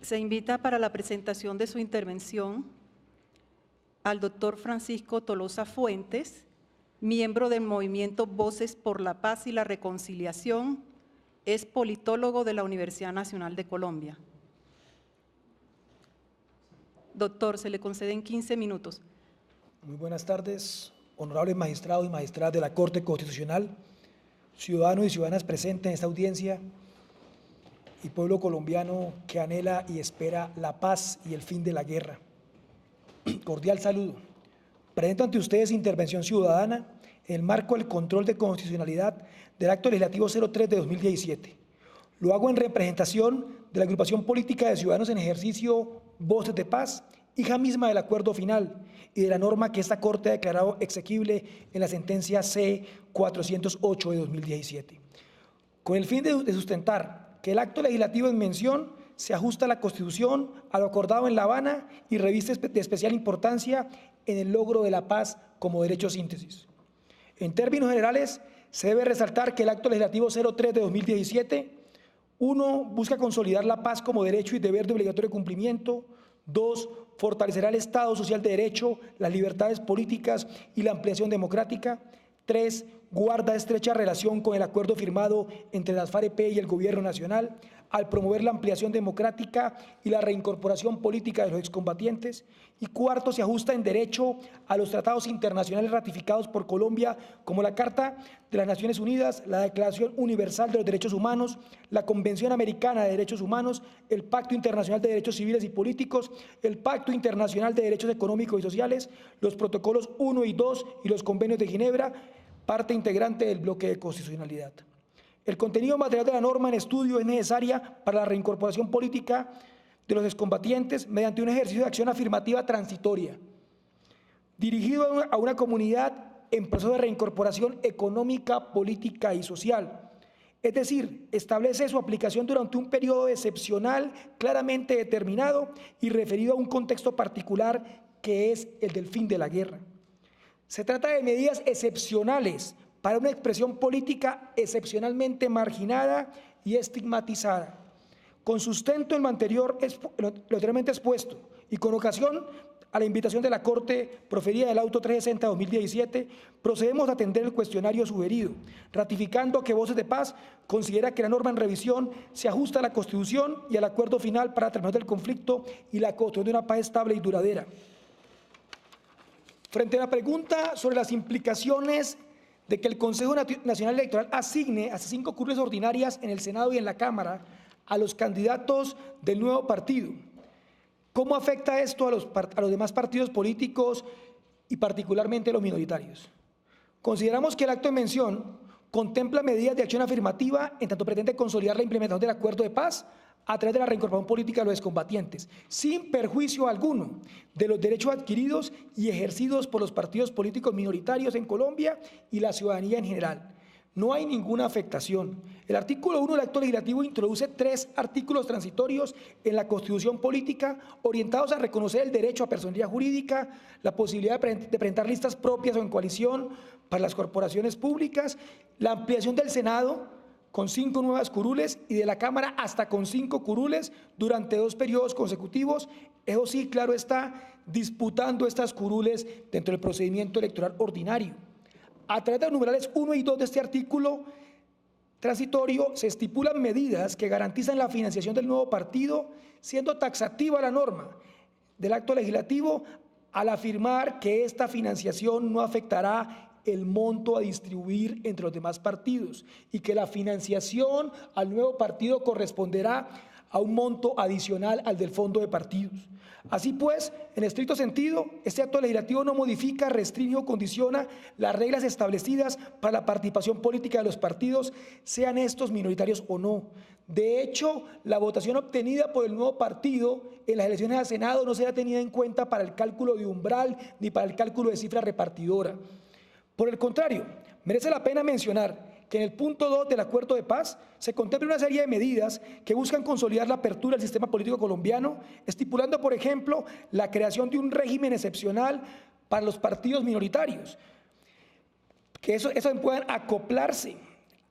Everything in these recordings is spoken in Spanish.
Se invita para la presentación de su intervención al doctor Francisco Tolosa Fuentes, miembro del movimiento Voces por la Paz y la Reconciliación, es politólogo de la Universidad Nacional de Colombia. Doctor, se le conceden 15 minutos. Muy buenas tardes, honorables magistrados y magistradas de la Corte Constitucional, ciudadanos y ciudadanas presentes en esta audiencia y pueblo colombiano que anhela y espera la paz y el fin de la guerra. Cordial saludo. Presento ante ustedes intervención ciudadana en el marco del control de constitucionalidad del Acto Legislativo 03 de 2017. Lo hago en representación de la agrupación política de ciudadanos en ejercicio Voces de Paz, hija misma del acuerdo final y de la norma que esta Corte ha declarado exequible en la sentencia C-408 de 2017. Con el fin de sustentar que el acto legislativo en mención se ajusta a la Constitución, a lo acordado en La Habana y reviste de especial importancia en el logro de la paz como derecho síntesis. En términos generales, se debe resaltar que el acto legislativo 03 de 2017, 1. Busca consolidar la paz como derecho y deber de obligatorio cumplimiento. 2. Fortalecerá el Estado social de derecho, las libertades políticas y la ampliación democrática. 3. Guarda estrecha relación con el acuerdo firmado entre las FARC-EP y el Gobierno Nacional al promover la ampliación democrática y la reincorporación política de los excombatientes. Y 4. Se ajusta en derecho a los tratados internacionales ratificados por Colombia, como la Carta de las Naciones Unidas, la Declaración Universal de los Derechos Humanos, la Convención Americana de Derechos Humanos, el Pacto Internacional de Derechos Civiles y Políticos, el Pacto Internacional de Derechos Económicos y Sociales, los protocolos 1 y 2 y los convenios de Ginebra, parte integrante del bloque de constitucionalidad. El contenido material de la norma en estudio es necesaria para la reincorporación política de los excombatientes mediante un ejercicio de acción afirmativa transitoria, dirigido a una comunidad en proceso de reincorporación económica, política y social. Es decir, establece su aplicación durante un periodo excepcional claramente determinado y referido a un contexto particular que es el del fin de la guerra. Se trata de medidas excepcionales para una expresión política excepcionalmente marginada y estigmatizada. Con sustento en lo anteriormente expuesto y con ocasión a la invitación de la Corte proferida del Auto 360-2017, procedemos a atender el cuestionario sugerido, ratificando que Voces de Paz considera que la norma en revisión se ajusta a la Constitución y al acuerdo final para terminar el conflicto y la construcción de una paz estable y duradera. Frente a la pregunta sobre las implicaciones de que el Consejo Nacional Electoral asigne hasta 5 curules ordinarias en el Senado y en la Cámara a los candidatos del nuevo partido, ¿cómo afecta esto a los demás partidos políticos y particularmente a los minoritarios? Consideramos que el acto en mención contempla medidas de acción afirmativa en tanto pretende consolidar la implementación del acuerdo de paz a través de la reincorporación política de los excombatientes, sin perjuicio alguno de los derechos adquiridos y ejercidos por los partidos políticos minoritarios en Colombia y la ciudadanía en general. No hay ninguna afectación. El artículo 1 del acto legislativo introduce 3 artículos transitorios en la Constitución política orientados a reconocer el derecho a personería jurídica, la posibilidad de presentar listas propias o en coalición para las corporaciones públicas, la ampliación del Senado con 5 nuevas curules y de la Cámara hasta con 5 curules durante 2 periodos consecutivos, eso sí, claro está, disputando estas curules dentro del procedimiento electoral ordinario. A través de los numerales 1 y 2 de este artículo transitorio se estipulan medidas que garantizan la financiación del nuevo partido, siendo taxativa la norma del acto legislativo al afirmar que esta financiación no afectará el monto a distribuir entre los demás partidos y que la financiación al nuevo partido corresponderá a un monto adicional al del fondo de partidos. Así pues, en estricto sentido, este acto legislativo no modifica, restringe o condiciona las reglas establecidas para la participación política de los partidos, sean estos minoritarios o no. De hecho, la votación obtenida por el nuevo partido en las elecciones al Senado no será tenida en cuenta para el cálculo de umbral ni para el cálculo de cifra repartidora. Por el contrario, merece la pena mencionar que en el punto 2 del acuerdo de paz se contempla una serie de medidas que buscan consolidar la apertura del sistema político colombiano, estipulando, por ejemplo, la creación de un régimen excepcional para los partidos minoritarios, que eso puedan acoplarse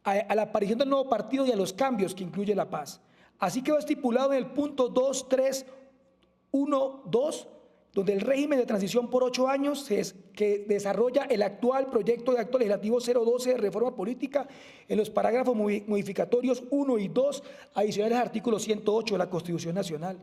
a la aparición del nuevo partido y a los cambios que incluye la paz. Así quedó estipulado en el punto 2, 3, 1, 2, donde el régimen de transición por 8 años que desarrolla el actual proyecto de acto legislativo 012 de reforma política en los parágrafos modificatorios 1 y 2, adicionales al artículo 108 de la Constitución Nacional.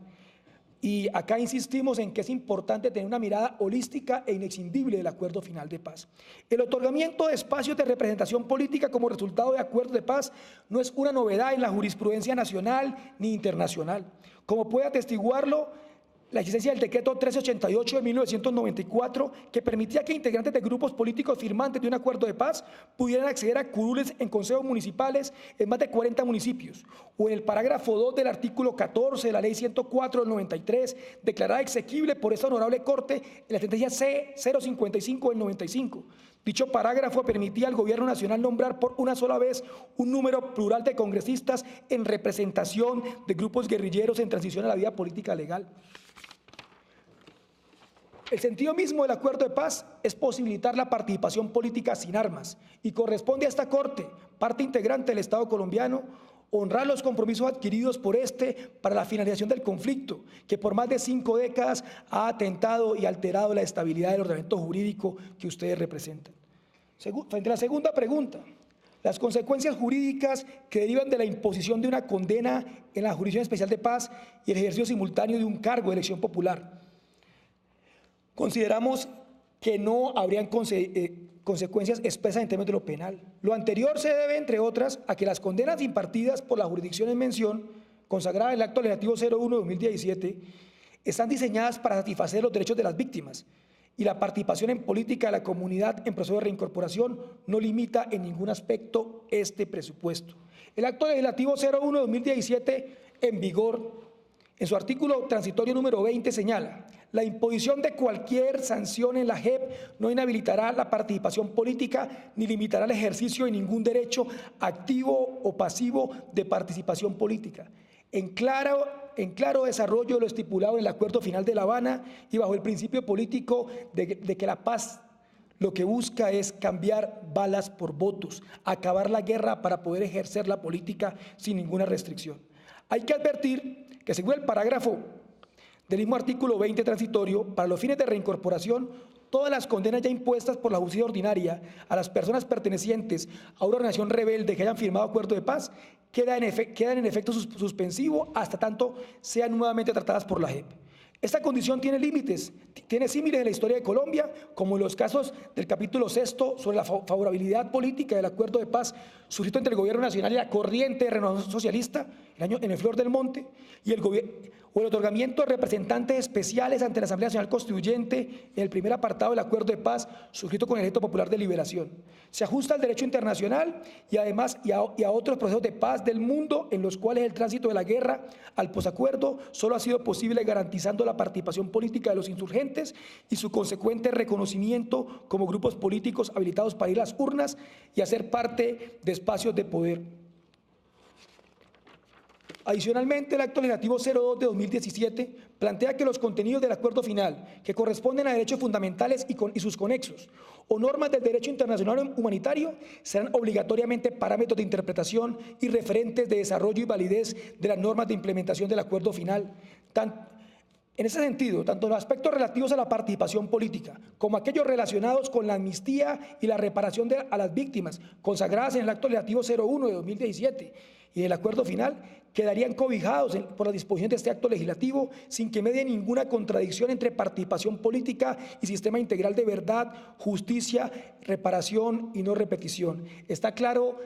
Y acá insistimos en que es importante tener una mirada holística e inexcindible del acuerdo final de paz. El otorgamiento de espacios de representación política como resultado de acuerdos de paz no es una novedad en la jurisprudencia nacional ni internacional. Como puede atestiguarlo la existencia del decreto 1388 de 1994, que permitía que integrantes de grupos políticos firmantes de un acuerdo de paz pudieran acceder a curules en consejos municipales en más de 40 municipios, o en el parágrafo 2 del artículo 14 de la Ley 104 del 93, declarada exequible por esta honorable Corte en la sentencia C-055 del 95. Dicho parágrafo permitía al Gobierno Nacional nombrar por una sola vez un número plural de congresistas en representación de grupos guerrilleros en transición a la vida política legal. El sentido mismo del acuerdo de paz es posibilitar la participación política sin armas y corresponde a esta Corte, parte integrante del Estado colombiano, honrar los compromisos adquiridos por este para la finalización del conflicto, que por más de 5 décadas ha atentado y alterado la estabilidad del ordenamiento jurídico que ustedes representan. Frente a la segunda pregunta, las consecuencias jurídicas que derivan de la imposición de una condena en la Jurisdicción Especial de Paz y el ejercicio simultáneo de un cargo de elección popular. Consideramos que no habrían consecuencias expresas en términos de lo penal. Lo anterior se debe, entre otras, a que las condenas impartidas por la jurisdicción en mención, consagrada en el acto legislativo 01 de 2017, están diseñadas para satisfacer los derechos de las víctimas, y la participación en política de la comunidad en proceso de reincorporación no limita en ningún aspecto este presupuesto. El acto legislativo 01 de 2017, en vigor, en su artículo transitorio número 20, señala: la imposición de cualquier sanción en la JEP no inhabilitará la participación política ni limitará el ejercicio de ningún derecho activo o pasivo de participación política. En claro desarrollo de lo estipulado en el Acuerdo Final de La Habana y bajo el principio político de que la paz lo que busca es cambiar balas por votos, acabar la guerra para poder ejercer la política sin ninguna restricción. Hay que advertir que, según el parágrafo del mismo artículo 20 transitorio, para los fines de reincorporación, todas las condenas ya impuestas por la justicia ordinaria a las personas pertenecientes a una organización rebelde que hayan firmado acuerdo de paz quedan en efecto suspensivo hasta tanto sean nuevamente tratadas por la JEP. Esta condición tiene límites, tiene símiles en la historia de Colombia, como en los casos del capítulo 6 sobre la favorabilidad política del acuerdo de paz suscrito entre el Gobierno Nacional y la corriente de Renovación Socialista en el Flor del Monte, o el otorgamiento de representantes especiales ante la Asamblea Nacional Constituyente en el primer apartado del acuerdo de paz suscrito con el Ejército Popular de Liberación. Se ajusta al derecho internacional y además a otros procesos de paz del mundo en los cuales el tránsito de la guerra al posacuerdo solo ha sido posible garantizando la participación política de los insurgentes y su consecuente reconocimiento como grupos políticos habilitados para ir a las urnas y hacer parte de espacios de poder. Adicionalmente, el acto legislativo 02 de 2017 plantea que los contenidos del acuerdo final, que corresponden a derechos fundamentales y sus conexos, o normas del derecho internacional humanitario, serán obligatoriamente parámetros de interpretación y referentes de desarrollo y validez de las normas de implementación del acuerdo final. En ese sentido, tanto los aspectos relativos a la participación política como aquellos relacionados con la amnistía y la reparación a las víctimas consagradas en el acto legislativo 01 de 2017 y el acuerdo final quedarían cobijados por la disposición de este acto legislativo sin que medie ninguna contradicción entre participación política y sistema integral de verdad, justicia, reparación y no repetición. Está claro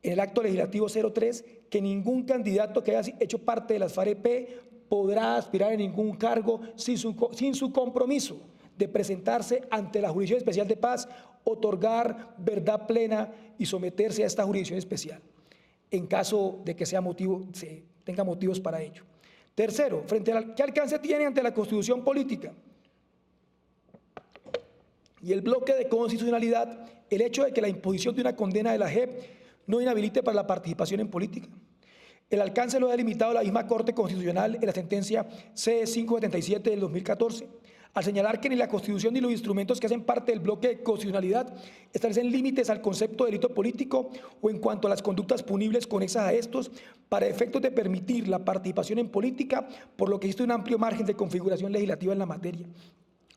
en el acto legislativo 03 que ningún candidato que haya hecho parte de las FAREP podrá aspirar a ningún cargo sin su compromiso de presentarse ante la Jurisdicción Especial de Paz, otorgar verdad plena y someterse a esta jurisdicción especial, en caso de que tenga motivos para ello. Tercero, frente a qué alcance tiene ante la Constitución política y el bloque de constitucionalidad el hecho de que la imposición de una condena de la JEP no inhabilite para la participación en política. El alcance lo ha delimitado la misma Corte Constitucional en la sentencia C-577 del 2014, al señalar que ni la Constitución ni los instrumentos que hacen parte del bloque de constitucionalidad establecen límites al concepto de delito político o en cuanto a las conductas punibles conexas a estos para efectos de permitir la participación en política, por lo que existe un amplio margen de configuración legislativa en la materia.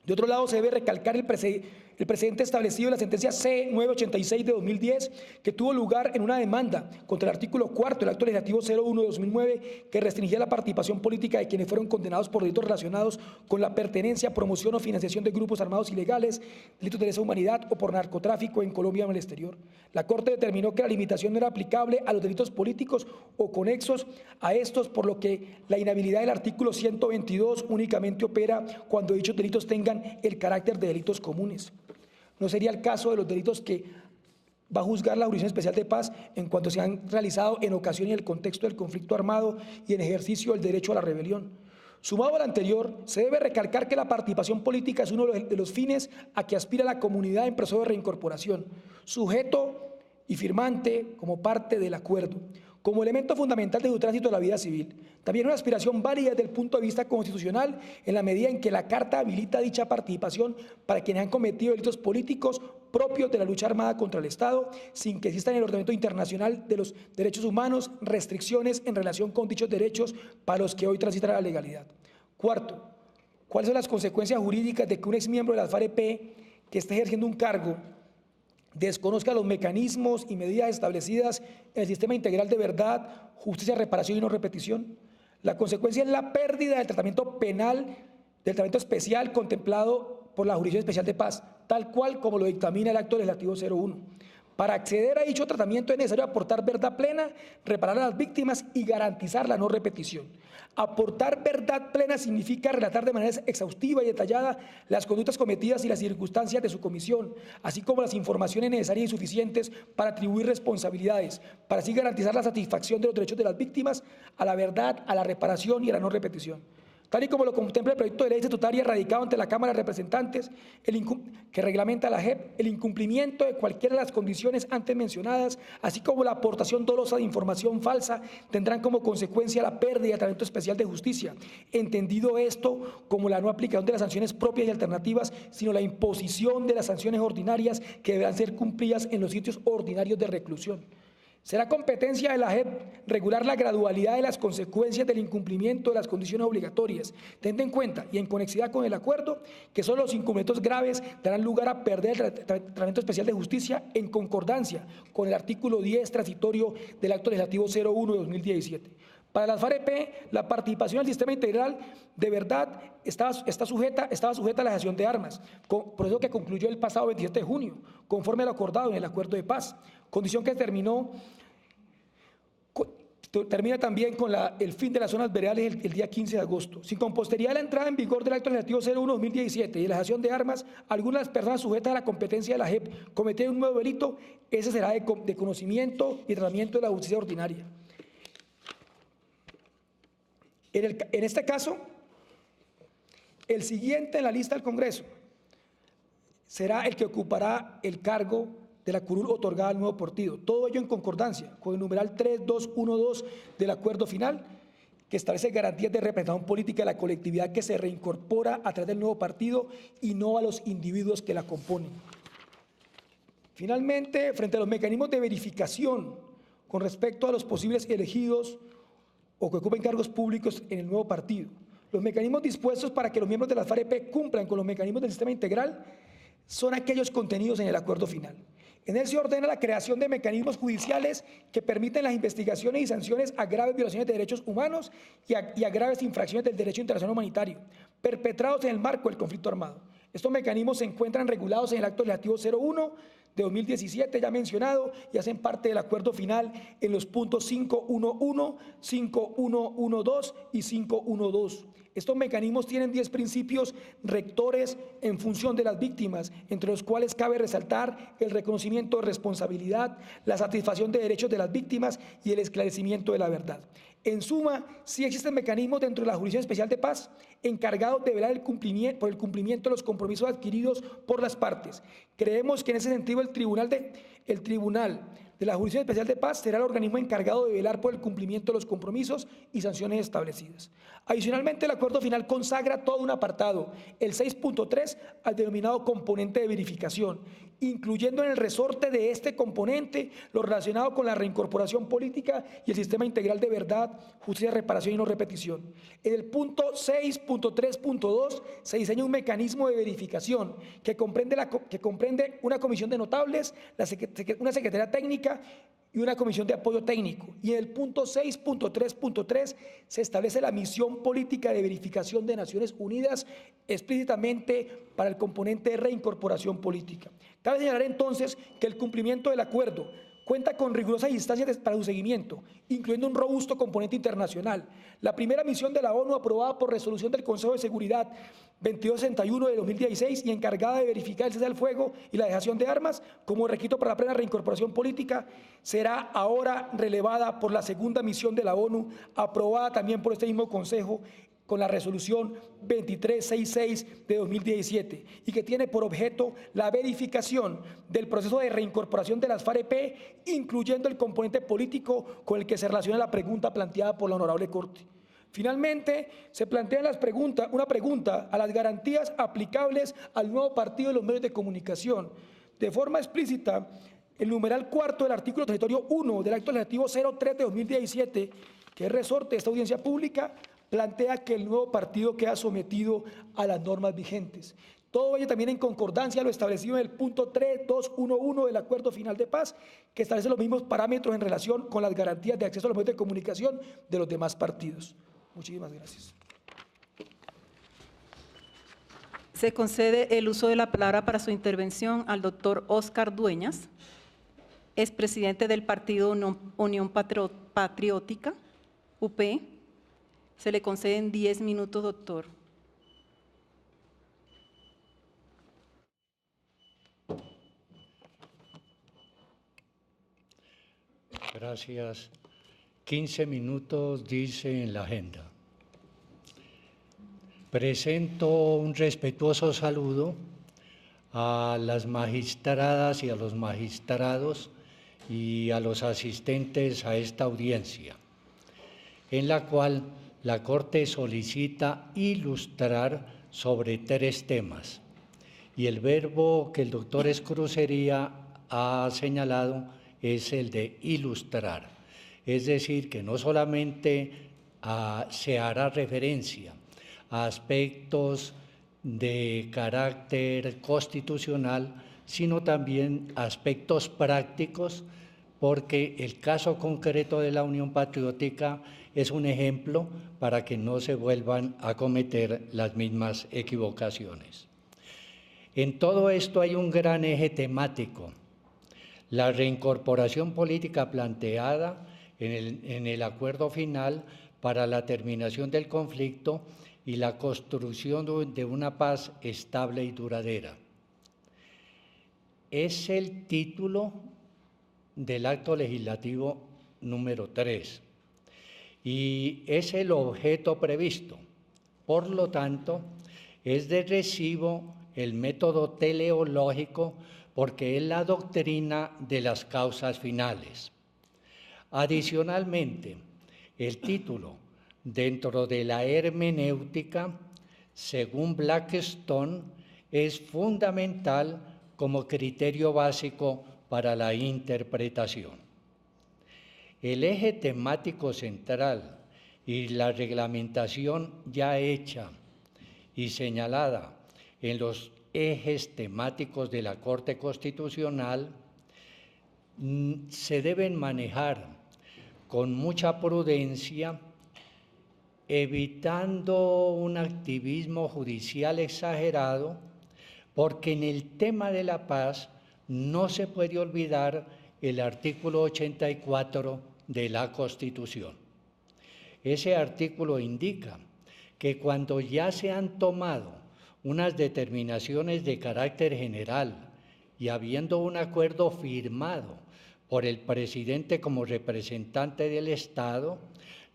De otro lado, se debe recalcar el precedente establecido en la sentencia C-986 de 2010, que tuvo lugar en una demanda contra el artículo 4 del Acto Legislativo 01 de 2009, que restringía la participación política de quienes fueron condenados por delitos relacionados con la pertenencia, promoción o financiación de grupos armados ilegales, delitos de lesa humanidad o por narcotráfico en Colombia o en el exterior. La Corte determinó que la limitación no era aplicable a los delitos políticos o conexos a estos, por lo que la inhabilidad del artículo 122 únicamente opera cuando dichos delitos tengan el carácter de delitos comunes. No sería el caso de los delitos que va a juzgar la Jurisdicción Especial de Paz en cuanto se han realizado en ocasión y en el contexto del conflicto armado y en ejercicio del derecho a la rebelión. Sumado al anterior, se debe recalcar que la participación política es uno de los fines a que aspira la comunidad en proceso de reincorporación, sujeto y firmante como parte del acuerdo, como elemento fundamental de su tránsito a la vida civil. También una aspiración válida desde el punto de vista constitucional en la medida en que la Carta habilita dicha participación para quienes han cometido delitos políticos propios de la lucha armada contra el Estado, sin que existan en el ordenamiento internacional de los derechos humanos restricciones en relación con dichos derechos para los que hoy transitan a la legalidad. Cuarto, ¿cuáles son las consecuencias jurídicas de que un exmiembro de la FAREP que esté ejerciendo un cargo desconozca los mecanismos y medidas establecidas en el sistema integral de verdad, justicia, reparación y no repetición? La consecuencia es la pérdida del tratamiento penal, del tratamiento especial contemplado por la Jurisdicción Especial de Paz, tal cual como lo dictamina el Acto Legislativo 01. Para acceder a dicho tratamiento es necesario aportar verdad plena, reparar a las víctimas y garantizar la no repetición. Aportar verdad plena significa relatar de manera exhaustiva y detallada las conductas cometidas y las circunstancias de su comisión, así como las informaciones necesarias y suficientes para atribuir responsabilidades, para así garantizar la satisfacción de los derechos de las víctimas a la verdad, a la reparación y a la no repetición. Tal y como lo contempla el proyecto de ley estatutaria radicado ante la Cámara de Representantes, que reglamenta la JEP, el incumplimiento de cualquiera de las condiciones antes mencionadas, así como la aportación dolosa de información falsa, tendrán como consecuencia la pérdida de tratamiento especial de justicia, entendido esto como la no aplicación de las sanciones propias y alternativas, sino la imposición de las sanciones ordinarias que deberán ser cumplidas en los sitios ordinarios de reclusión. Será competencia de la JEP regular la gradualidad de las consecuencias del incumplimiento de las condiciones obligatorias, teniendo en cuenta y en conexidad con el acuerdo que solo los incumplimientos graves darán lugar a perder el tratamiento especial de justicia en concordancia con el artículo 10 transitorio del Acto Legislativo 01 de 2017. Para las FAREP, la participación en el sistema integral de verdad estaba sujeta a la dejación de armas, por eso que concluyó el pasado 27 de junio, conforme a lo acordado en el acuerdo de paz, condición que termina también con el fin de las zonas veredales el día 15 de agosto. Sin con posterioridad a la entrada en vigor del Acto Legislativo 01-2017 y la dejación de armas, algunas personas sujetas a la competencia de la JEP cometen un nuevo delito, ese será de conocimiento y tratamiento de la justicia ordinaria. En este caso, el siguiente en la lista del Congreso será el que ocupará el cargo de la curul otorgada al nuevo partido. Todo ello en concordancia con el numeral 3212 del acuerdo final, que establece garantías de representación política de la colectividad que se reincorpora a través del nuevo partido y no a los individuos que la componen. Finalmente, frente a los mecanismos de verificación con respecto a los posibles elegidos o que ocupen cargos públicos en el nuevo partido, los mecanismos dispuestos para que los miembros de la FAREP cumplan con los mecanismos del sistema integral son aquellos contenidos en el acuerdo final. En él se ordena la creación de mecanismos judiciales que permiten las investigaciones y sanciones a graves violaciones de derechos humanos y a graves infracciones del derecho internacional humanitario perpetrados en el marco del conflicto armado. Estos mecanismos se encuentran regulados en el Acto Legislativo 01 de 2017, ya mencionado, y hacen parte del acuerdo final en los puntos 5.1.1, 5.1.1.2 y 5.1.2. Estos mecanismos tienen 10 principios rectores en función de las víctimas, entre los cuales cabe resaltar el reconocimiento de responsabilidad, la satisfacción de derechos de las víctimas y el esclarecimiento de la verdad. En suma, sí existen mecanismos dentro de la Jurisdicción Especial de Paz encargados de velar por el cumplimiento de los compromisos adquiridos por las partes. Creemos que en ese sentido el Tribunal de la Jurisdicción Especial de Paz será el organismo encargado de velar por el cumplimiento de los compromisos y sanciones establecidas. Adicionalmente, el acuerdo final consagra todo un apartado, el 6.3, al denominado componente de verificación, incluyendo en el resorte de este componente lo relacionado con la reincorporación política y el sistema integral de verdad, justicia, reparación y no repetición. En el punto 6.3.2 se diseña un mecanismo de verificación que comprende una comisión de notables, una secretaría técnica y una comisión de apoyo técnico. Y en el punto 6.3.3 se establece la misión política de verificación de Naciones Unidas explícitamente para el componente de reincorporación política. Cabe señalar entonces que el cumplimiento del acuerdo cuenta con rigurosas instancias para su seguimiento, incluyendo un robusto componente internacional. La primera misión de la ONU, aprobada por resolución del Consejo de Seguridad 2261 de 2016 y encargada de verificar el cese al fuego y la dejación de armas como requisito para la plena reincorporación política, será ahora relevada por la segunda misión de la ONU, aprobada también por este mismo Consejo con la resolución 2366 de 2017 y que tiene por objeto la verificación del proceso de reincorporación de las FARC-EP, incluyendo el componente político con el que se relaciona la pregunta planteada por la Honorable Corte. Finalmente, se plantea una pregunta a las garantías aplicables al nuevo partido de los medios de comunicación. De forma explícita, el numeral cuarto del artículo transitorio 1 del Acto Legislativo 03 de 2017, que es resorte de esta audiencia pública, plantea que el nuevo partido queda sometido a las normas vigentes. Todo ello también en concordancia a lo establecido en el punto 3211 del Acuerdo Final de Paz, que establece los mismos parámetros en relación con las garantías de acceso a los medios de comunicación de los demás partidos. Muchísimas gracias. Se concede el uso de la palabra para su intervención al doctor Óscar Dueñas, expresidente del Partido Unión Patriótica, UP. Se le conceden 10 minutos, doctor. Gracias. 15 minutos dice en la agenda. Presento un respetuoso saludo a las magistradas y a los magistrados y a los asistentes a esta audiencia, en la cual la Corte solicita ilustrar sobre 3 temas, y el verbo que el doctor Escrucería ha señalado es el de ilustrar, es decir, que no solamente se hará referencia a aspectos de carácter constitucional, sino también aspectos prácticos, porque el caso concreto de la Unión Patriótica es un ejemplo para que no se vuelvan a cometer las mismas equivocaciones. En todo esto hay un gran eje temático: la reincorporación política planteada en el acuerdo final para la terminación del conflicto y la construcción de una paz estable y duradera. Es el título del acto legislativo número 3 y es el objeto previsto. Por lo tanto, es de recibo el método teleológico porque es la doctrina de las causas finales. Adicionalmente, el título, dentro de la hermenéutica, según Blackstone, es fundamental como criterio básico para la interpretación. El eje temático central y la reglamentación ya hecha y señalada en los ejes temáticos de la Corte Constitucional se deben manejar con mucha prudencia, evitando un activismo judicial exagerado, porque en el tema de la paz no se puede olvidar el artículo 84 de la Constitución. Ese artículo indica que cuando ya se han tomado unas determinaciones de carácter general y habiendo un acuerdo firmado por el presidente como representante del Estado,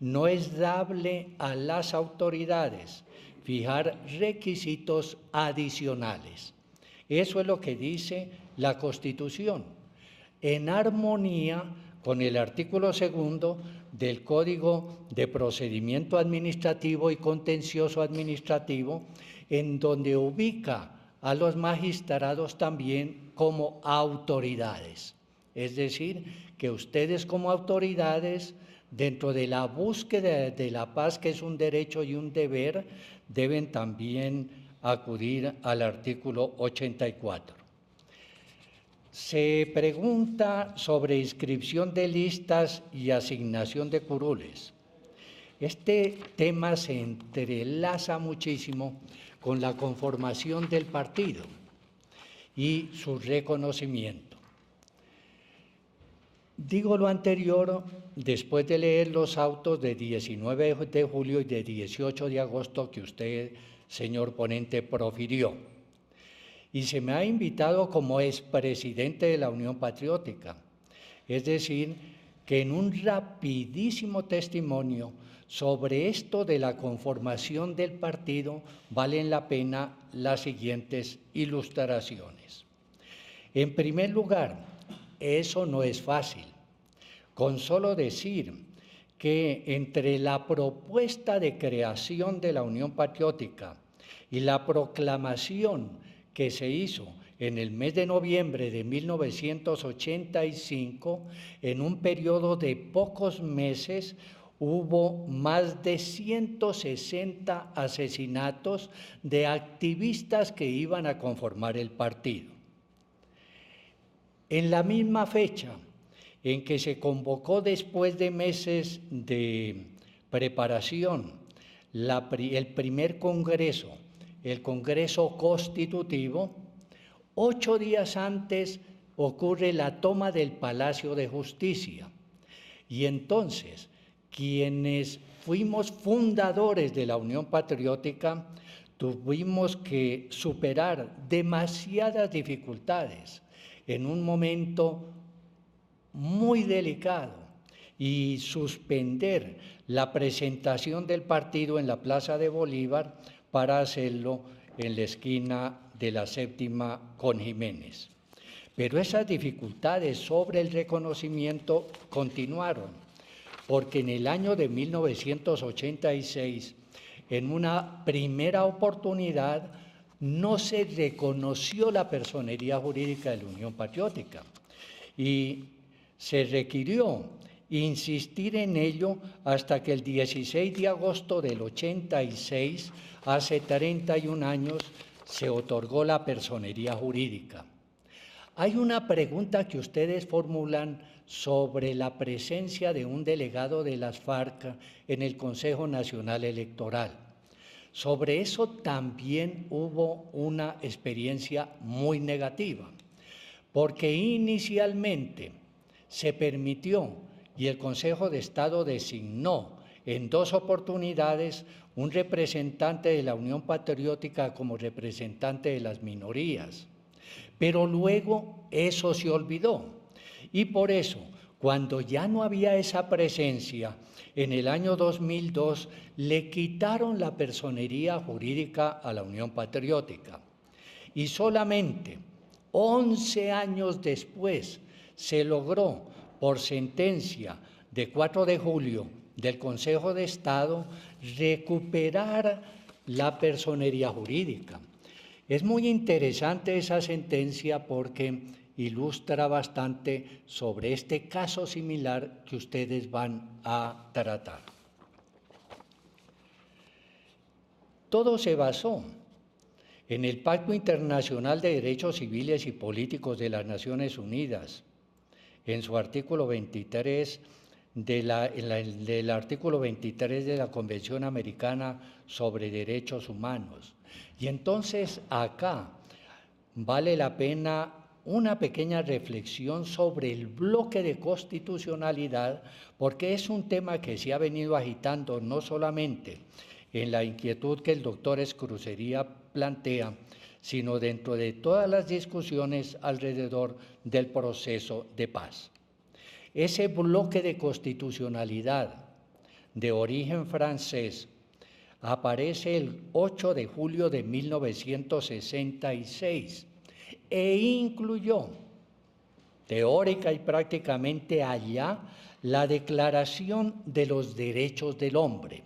no es dable a las autoridades fijar requisitos adicionales. Eso es lo que dice la Constitución, en armonía con el artículo 2 del Código de Procedimiento Administrativo y Contencioso Administrativo, en donde ubica a los magistrados también como autoridades. Es decir, que ustedes como autoridades, dentro de la búsqueda de la paz, que es un derecho y un deber, deben también acudir al artículo 84. Se pregunta sobre inscripción de listas y asignación de curules. Este tema se entrelaza muchísimo con la conformación del partido y su reconocimiento. Digo lo anterior después de leer los autos de 19 de julio y de 18 de agosto que usted, señor ponente, profirió. Y se me ha invitado como expresidente de la Unión Patriótica, es decir, que en un rapidísimo testimonio sobre esto de la conformación del partido valen la pena las siguientes ilustraciones. En primer lugar, eso no es fácil. Con solo decir que entre la propuesta de creación de la Unión Patriótica y la proclamación que se hizo en el mes de noviembre de 1985, en un periodo de pocos meses, hubo más de 160 asesinatos de activistas que iban a conformar el partido. En la misma fecha en que se convocó, después de meses de preparación, el primer congreso, el Congreso Constitutivo, 8 días antes ocurre la toma del Palacio de Justicia. Y entonces, quienes fuimos fundadores de la Unión Patriótica, tuvimos que superar demasiadas dificultades en un momento muy delicado y suspender la presentación del partido en la Plaza de Bolívar para hacerlo en la esquina de la 7ª con Jiménez. Pero esas dificultades sobre el reconocimiento continuaron, porque en el año de 1986, en una primera oportunidad, no se reconoció la personería jurídica de la Unión Patriótica y se requirió insistir en ello hasta que el 16 de agosto del 86, hace 31 años, se otorgó la personería jurídica. Hay una pregunta que ustedes formulan sobre la presencia de un delegado de las FARC en el Consejo Nacional Electoral. Sobre eso también hubo una experiencia muy negativa, porque inicialmente se permitió y el Consejo de Estado designó en 2 oportunidades un representante de la Unión Patriótica como representante de las minorías. Pero luego eso se olvidó y por eso, cuando ya no había esa presencia, en el año 2002 le quitaron la personería jurídica a la Unión Patriótica y solamente 11 años después se logró, por sentencia de 4 de julio del Consejo de Estado, recuperar la personería jurídica. Es muy interesante esa sentencia porque ilustra bastante sobre este caso similar que ustedes van a tratar. Todo se basó en el Pacto Internacional de Derechos Civiles y Políticos de las Naciones Unidas, en su artículo 23 del artículo 23 de la Convención Americana sobre Derechos Humanos. Y entonces acá vale la pena una pequeña reflexión sobre el bloque de constitucionalidad, porque es un tema que se ha venido agitando no solamente en la inquietud que el doctor Escrucería plantea, sino dentro de todas las discusiones alrededor del proceso de paz. Ese bloque de constitucionalidad de origen francés aparece el 8 de julio de 1966 e incluyó teórica y prácticamente allá la Declaración de los Derechos del Hombre.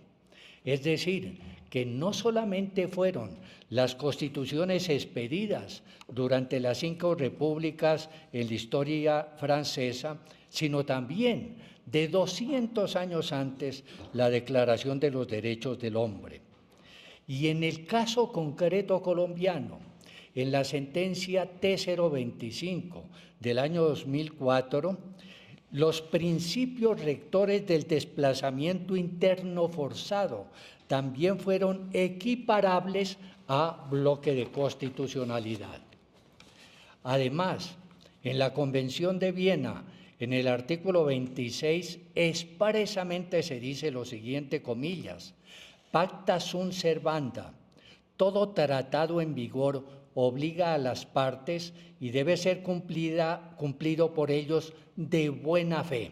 Es decir, que no solamente fueron las constituciones expedidas durante las 5 repúblicas en la historia francesa, sino también de 200 años antes la Declaración de los Derechos del Hombre. Y en el caso concreto colombiano, en la sentencia T025 del año 2004, los principios rectores del desplazamiento interno forzado también fueron equiparables a bloque de constitucionalidad. Además, en la Convención de Viena, en el artículo 26, expresamente se dice lo siguiente, comillas, pacta sunt servanda, todo tratado en vigor obliga a las partes y debe ser cumplido por ellos de buena fe.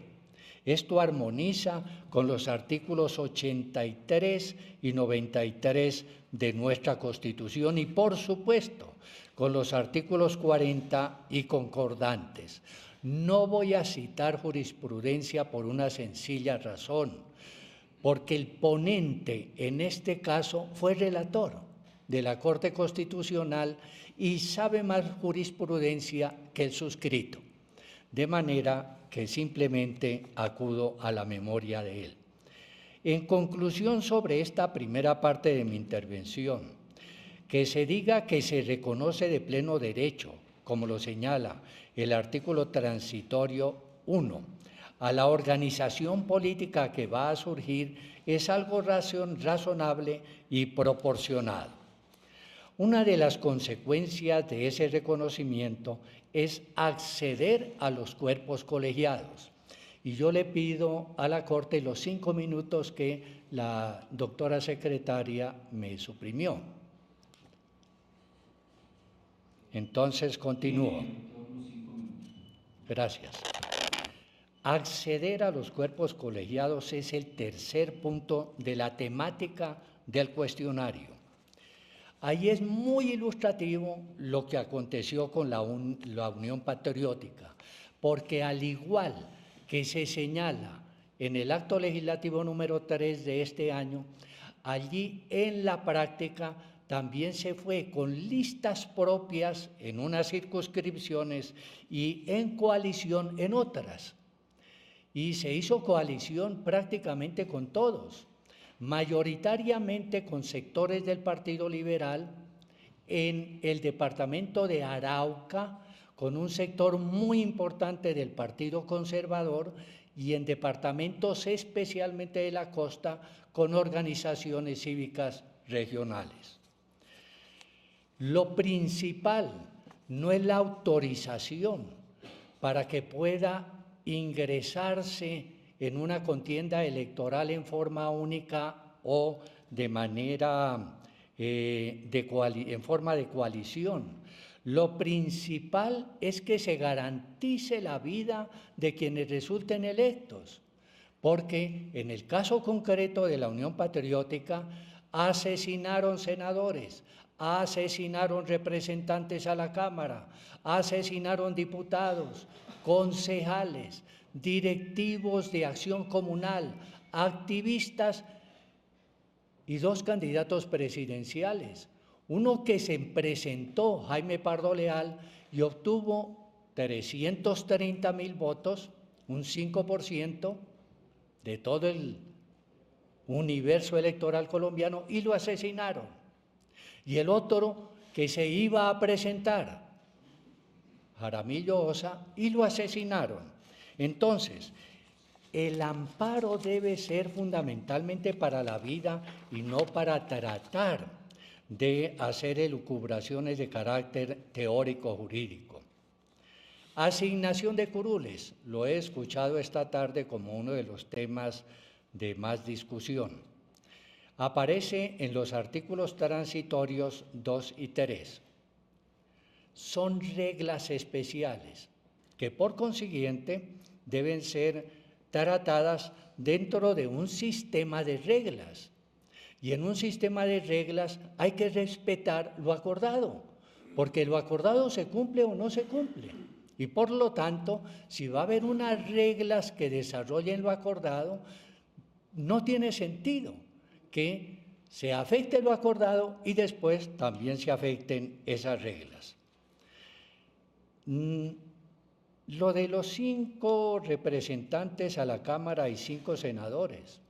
Esto armoniza con los artículos 83 y 93 de nuestra Constitución y, por supuesto, con los artículos 40 y concordantes. No voy a citar jurisprudencia por una sencilla razón, porque el ponente en este caso fue relator de la Corte Constitucional y sabe más jurisprudencia que el suscrito, de manera que simplemente acudo a la memoria de él. En conclusión sobre esta primera parte de mi intervención, que se diga que se reconoce de pleno derecho, como lo señala el artículo transitorio 1, a la organización política que va a surgir es algo razonable y proporcionado. Una de las consecuencias de ese reconocimiento es acceder a los cuerpos colegiados. Y yo le pido a la Corte los 5 minutos que la doctora secretaria me suprimió. Entonces continúo. Gracias. Acceder a los cuerpos colegiados es el tercer punto de la temática del cuestionario. Ahí es muy ilustrativo lo que aconteció con la Unión Patriótica, porque al igual que se señala en el acto legislativo número 3 de este año, allí en la práctica también se fue con listas propias en unas circunscripciones y en coalición en otras. Y se hizo coalición prácticamente con todos, mayoritariamente con sectores del Partido Liberal, en el departamento de Arauca, con un sector muy importante del Partido Conservador, y en departamentos especialmente de la costa, con organizaciones cívicas regionales. Lo principal no es la autorización para que pueda ingresarse en una contienda electoral en forma única o de manera en forma de coalición. Lo principal es que se garantice la vida de quienes resulten electos, porque en el caso concreto de la Unión Patriótica asesinaron senadores, asesinaron representantes a la Cámara, asesinaron diputados, concejales, directivos de Acción Comunal, activistas y 2 candidatos presidenciales. Uno que se presentó, Jaime Pardo Leal, y obtuvo 330,000 votos, un 5% de todo el universo electoral colombiano, y lo asesinaron. Y el otro que se iba a presentar, Jaramillo Osa, y lo asesinaron. Entonces, el amparo debe ser fundamentalmente para la vida y no para tratar de hacer elucubraciones de carácter teórico-jurídico. Asignación de curules, lo he escuchado esta tarde como uno de los temas de más discusión. Aparece en los artículos transitorios 2 y 3. Son reglas especiales que por consiguiente deben ser tratadas dentro de un sistema de reglas. Y en un sistema de reglas hay que respetar lo acordado, porque lo acordado se cumple o no se cumple. Y por lo tanto, si va a haber unas reglas que desarrollen lo acordado, no tiene sentido que se afecte lo acordado y después también se afecten esas reglas. Lo de los 5 representantes a la Cámara y 5 senadores.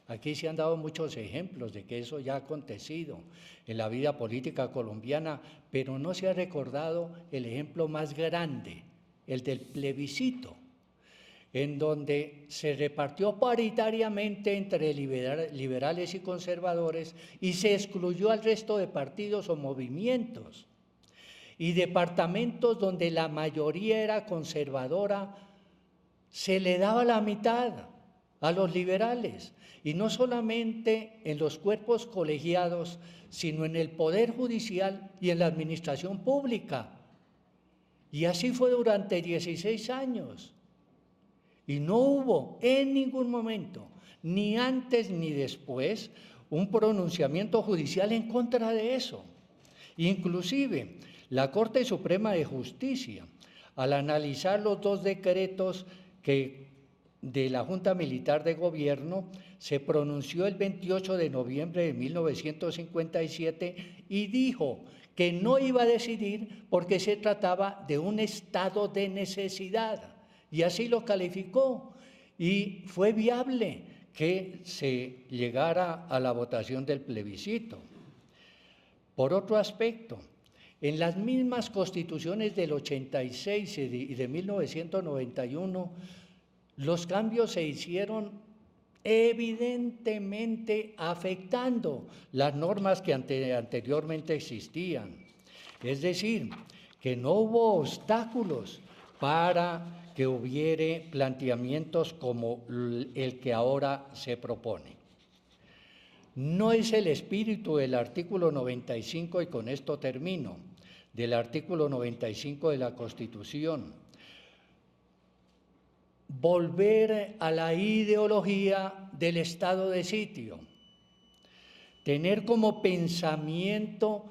Aquí se han dado muchos ejemplos de que eso ya ha acontecido en la vida política colombiana, pero no se ha recordado el ejemplo más grande, el del plebiscito, en donde se repartió paritariamente entre liberales y conservadores y se excluyó al resto de partidos o movimientos. Y departamentos donde la mayoría era conservadora, se le daba la mitad a los liberales. Y no solamente en los cuerpos colegiados, sino en el Poder Judicial y en la administración pública. Y así fue durante 16 años. Y no hubo en ningún momento, ni antes ni después, un pronunciamiento judicial en contra de eso. Inclusive, la Corte Suprema de Justicia, al analizar los 2 decretos de la Junta Militar de Gobierno, se pronunció el 28 de noviembre de 1957 y dijo que no iba a decidir porque se trataba de un estado de necesidad. Y así lo calificó, y fue viable que se llegara a la votación del plebiscito. Por otro aspecto, en las mismas constituciones del 86 y de 1991, los cambios se hicieron evidentemente afectando las normas que anteriormente existían. Es decir, que no hubo obstáculos para que hubiere planteamientos como el que ahora se propone. No es el espíritu del artículo 95, y con esto termino, del artículo 95 de la Constitución, volver a la ideología del estado de sitio, tener como pensamiento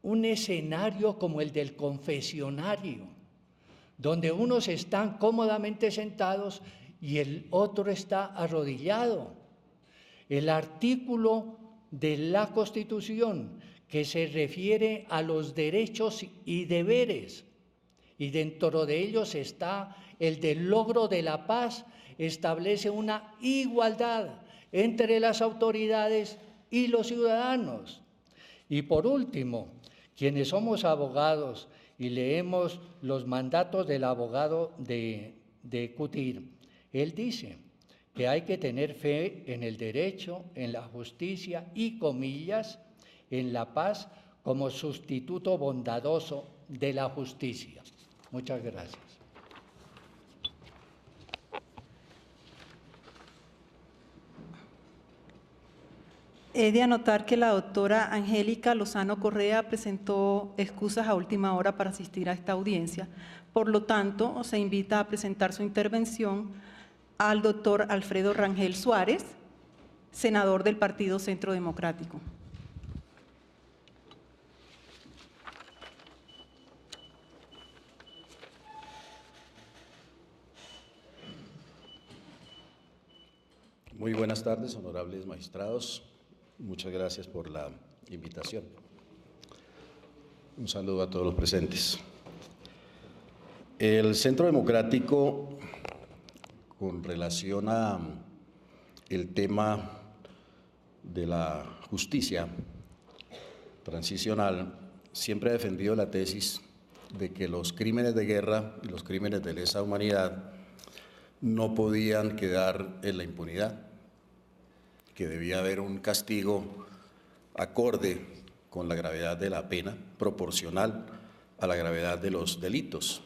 un escenario como el del confesionario, donde unos están cómodamente sentados y el otro está arrodillado. El artículo de la Constitución que se refiere a los derechos y deberes, y dentro de ellos está el del logro de la paz, establece una igualdad entre las autoridades y los ciudadanos. Y por último, quienes somos abogados y leemos los mandatos del abogado de Cuttir, él dice que hay que tener fe en el derecho, en la justicia y, comillas, en la paz como sustituto bondadoso de la justicia. Muchas gracias. He de anotar que la doctora Angélica Lozano Correa presentó excusas a última hora para asistir a esta audiencia. Por lo tanto, se invita a presentar su intervención al doctor Alfredo Rangel Suárez, senador del Partido Centro Democrático. Muy buenas tardes, honorables magistrados. Muchas gracias por la invitación. Un saludo a todos los presentes. El Centro Democrático, con relación a el tema de la justicia transicional, siempre ha defendido la tesis de que los crímenes de guerra y los crímenes de lesa humanidad no podían quedar en la impunidad, que debía haber un castigo acorde con la gravedad de la pena, proporcional a la gravedad de los delitos,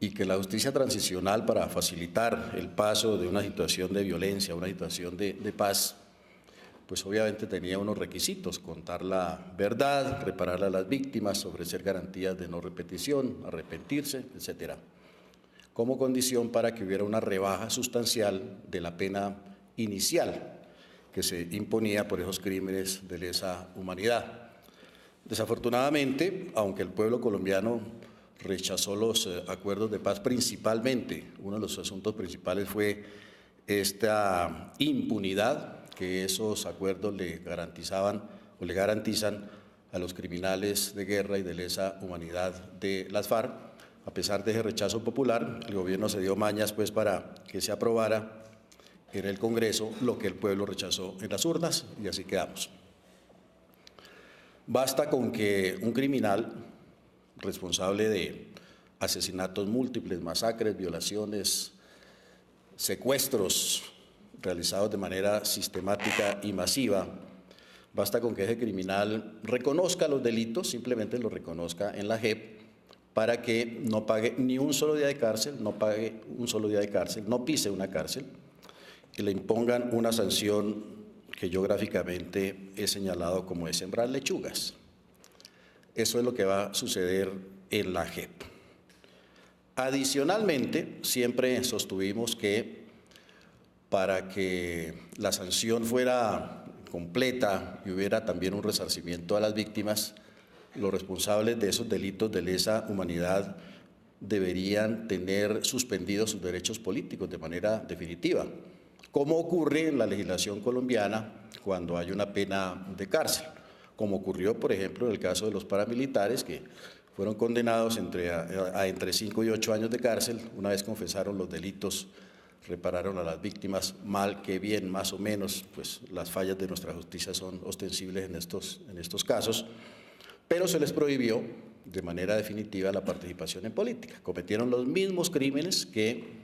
y que la justicia transicional, para facilitar el paso de una situación de violencia a una situación de paz, pues obviamente tenía unos requisitos: contar la verdad, reparar a las víctimas, ofrecer garantías de no repetición, arrepentirse, etcétera. como condición para que hubiera una rebaja sustancial de la pena inicial que se imponía por esos crímenes de lesa humanidad. Desafortunadamente, aunque el pueblo colombiano rechazó los acuerdos de paz, principalmente, uno de los asuntos principales fue esta impunidad que esos acuerdos le garantizaban o le garantizan a los criminales de guerra y de lesa humanidad de las FARC. A pesar de ese rechazo popular, el gobierno se dio mañas pues para que se aprobara en el Congreso lo que el pueblo rechazó en las urnas, y así quedamos. Basta con que un criminal responsable de asesinatos múltiples, masacres, violaciones, secuestros realizados de manera sistemática y masiva, basta con que ese criminal reconozca los delitos, simplemente los reconozca en la JEP, para que no pague ni un solo día de cárcel, no pise una cárcel, y le impongan una sanción que yo gráficamente he señalado como es sembrar lechugas. Eso es lo que va a suceder en la JEP. Adicionalmente, siempre sostuvimos que para que la sanción fuera completa y hubiera también un resarcimiento a las víctimas, los responsables de esos delitos de lesa humanidad deberían tener suspendidos sus derechos políticos de manera definitiva, como ocurre en la legislación colombiana cuando hay una pena de cárcel, como ocurrió, por ejemplo, en el caso de los paramilitares que fueron condenados entre 5 y 8 años de cárcel. Una vez confesaron los delitos, repararon a las víctimas, mal que bien, más o menos, pues las fallas de nuestra justicia son ostensibles en estos casos, pero se les prohibió de manera definitiva la participación en política. Cometieron los mismos crímenes que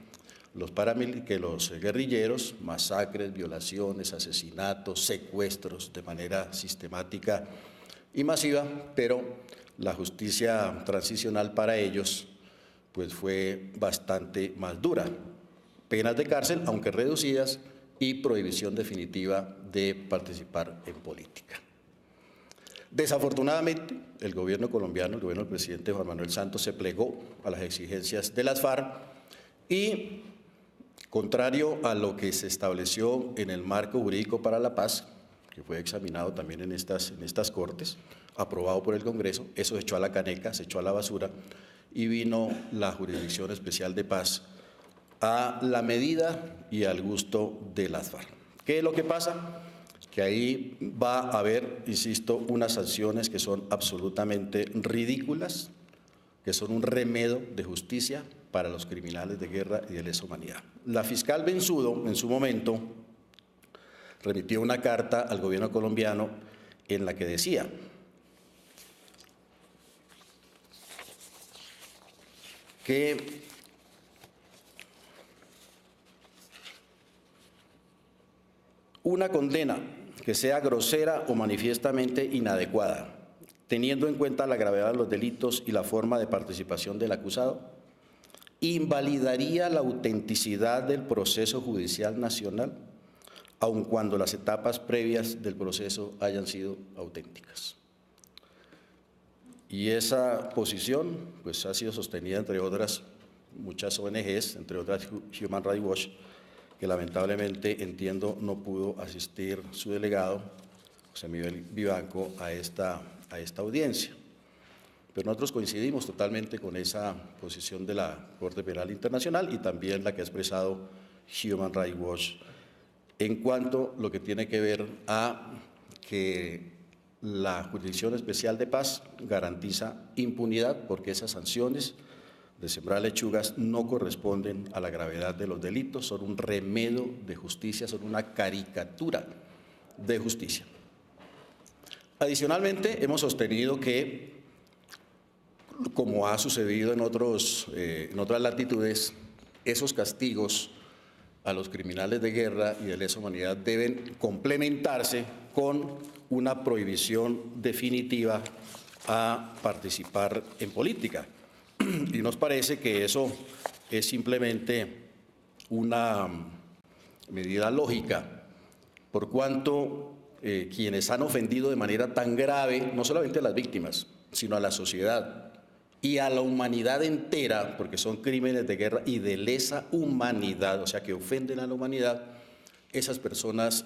los guerrilleros, masacres, violaciones, asesinatos, secuestros de manera sistemática y masiva, pero la justicia transicional para ellos pues fue bastante más dura. Penas de cárcel, aunque reducidas, y prohibición definitiva de participar en política. Desafortunadamente, el gobierno colombiano, el gobierno del presidente Juan Manuel Santos, se plegó a las exigencias de las FARC y, contrario a lo que se estableció en el marco jurídico para la paz, que fue examinado también en estas Cortes, aprobado por el Congreso, eso se echó a la caneca, se echó a la basura, y vino la Jurisdicción Especial de Paz a la medida y al gusto de las FARC. ¿Qué es lo que pasa? Que ahí va a haber, insisto, unas sanciones que son absolutamente ridículas, que son un remedio de justicia para los criminales de guerra y de lesa humanidad. La fiscal Bensudo, en su momento, remitió una carta al gobierno colombiano en la que decía: que una condena que sea grosera o manifiestamente inadecuada, teniendo en cuenta la gravedad de los delitos y la forma de participación del acusado, invalidaría la autenticidad del proceso judicial nacional, aun cuando las etapas previas del proceso hayan sido auténticas. Y esa posición pues, ha sido sostenida, entre otras, muchas ONGs, entre otras Human Rights Watch, que lamentablemente, entiendo, no pudo asistir su delegado, José Miguel Vivanco, a esta audiencia. Pero nosotros coincidimos totalmente con esa posición de la Corte Penal Internacional y también la que ha expresado Human Rights Watch en cuanto a lo que tiene que ver a que la Jurisdicción Especial de Paz garantiza impunidad porque esas sanciones de sembrar lechugas no corresponden a la gravedad de los delitos, son un remedio de justicia, son una caricatura de justicia. Adicionalmente, hemos sostenido que, como ha sucedido en otras latitudes, esos castigos a los criminales de guerra y de lesa humanidad deben complementarse con una prohibición definitiva a participar en política. Y nos parece que eso es simplemente una medida lógica, por cuanto quienes han ofendido de manera tan grave, no solamente a las víctimas, sino a la sociedad, y a la humanidad entera, porque son crímenes de guerra y de lesa humanidad, o sea, que ofenden a la humanidad, esas personas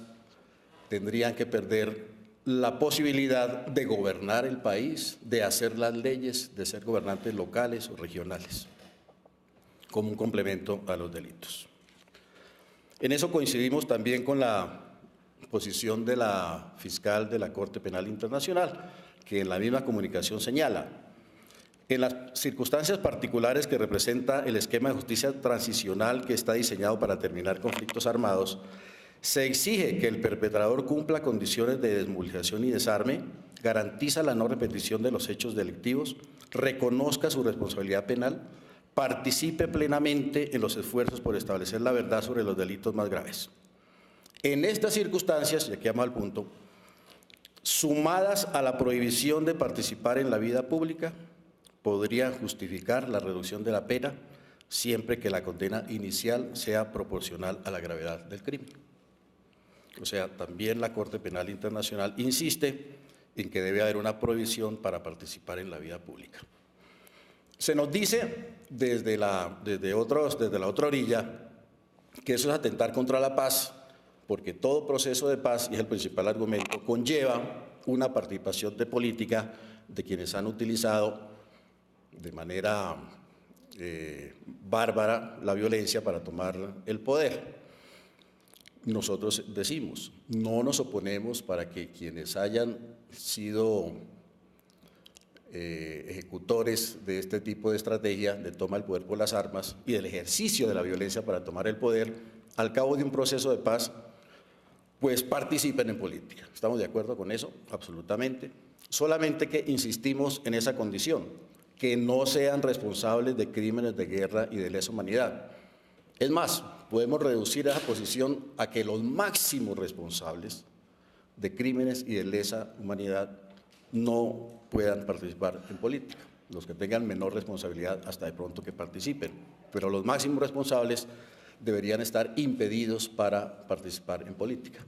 tendrían que perder la posibilidad de gobernar el país, de hacer las leyes, de ser gobernantes locales o regionales, como un complemento a los delitos. En eso coincidimos también con la posición de la fiscal de la Corte Penal Internacional, que en la misma comunicación señala: en las circunstancias particulares que representa el esquema de justicia transicional que está diseñado para terminar conflictos armados, se exige que el perpetrador cumpla condiciones de desmovilización y desarme, garantiza la no repetición de los hechos delictivos, reconozca su responsabilidad penal, participe plenamente en los esfuerzos por establecer la verdad sobre los delitos más graves. En estas circunstancias, y aquí vamos al punto, sumadas a la prohibición de participar en la vida pública, podrían justificar la reducción de la pena siempre que la condena inicial sea proporcional a la gravedad del crimen. O sea, también la Corte Penal Internacional insiste en que debe haber una prohibición para participar en la vida pública. Se nos dice desde la otra orilla que eso es atentar contra la paz, porque todo proceso de paz, y es el principal argumento, conlleva una participación de política de quienes han utilizado de manera bárbara la violencia para tomar el poder. Nosotros decimos, no nos oponemos para que quienes hayan sido ejecutores de este tipo de estrategia de toma del poder por las armas y del ejercicio de la violencia para tomar el poder, al cabo de un proceso de paz, pues participen en política. ¿Estamos de acuerdo con eso? Absolutamente. Solamente que insistimos en esa condición, que no sean responsables de crímenes de guerra y de lesa humanidad. Es más, podemos reducir esa posición a que los máximos responsables de crímenes y de lesa humanidad no puedan participar en política. Los que tengan menor responsabilidad hasta de pronto que participen, pero los máximos responsables deberían estar impedidos para participar en política.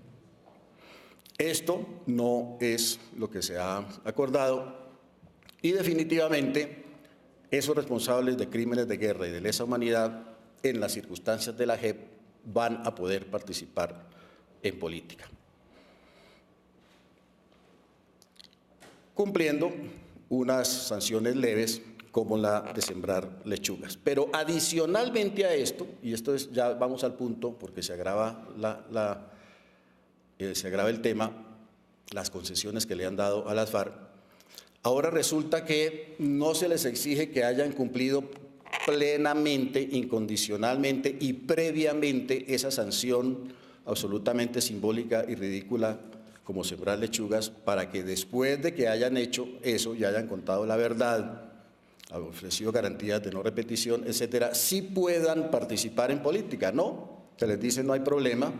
Esto no es lo que se ha acordado y definitivamente esos responsables de crímenes de guerra y de lesa humanidad en las circunstancias de la JEP van a poder participar en política, cumpliendo unas sanciones leves como la de sembrar lechugas. Pero adicionalmente a esto, y esto es, ya vamos al punto porque se agrava el tema, las concesiones que le han dado a las FARC, ahora resulta que no se les exige que hayan cumplido plenamente, incondicionalmente y previamente esa sanción absolutamente simbólica y ridícula como sembrar lechugas, para que después de que hayan hecho eso y hayan contado la verdad, ofrecido garantías de no repetición, etcétera, sí puedan participar en política. No, se les dice no hay problema,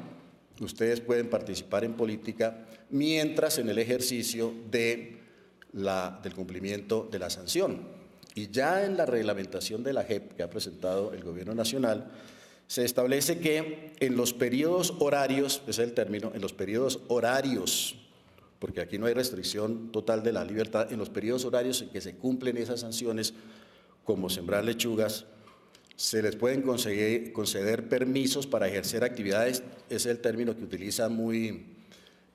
ustedes pueden participar en política mientras en el ejercicio del cumplimiento de la sanción. Y ya en la reglamentación de la JEP que ha presentado el Gobierno Nacional, se establece que en los periodos horarios, ese es el término, en los periodos horarios, porque aquí no hay restricción total de la libertad, en los periodos horarios en que se cumplen esas sanciones, como sembrar lechugas, se les pueden conceder permisos para ejercer actividades, ese es el término que utiliza muy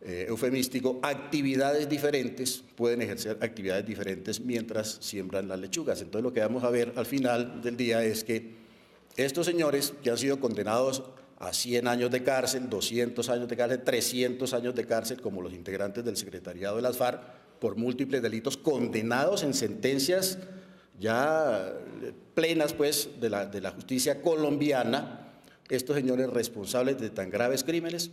eufemístico, actividades diferentes, pueden ejercer actividades diferentes mientras siembran las lechugas. Entonces lo que vamos a ver al final del día es que estos señores que han sido condenados a 100 años de cárcel, 200 años de cárcel, 300 años de cárcel, como los integrantes del secretariado de las FARC, por múltiples delitos, condenados en sentencias ya plenas pues, de la justicia colombiana, estos señores responsables de tan graves crímenes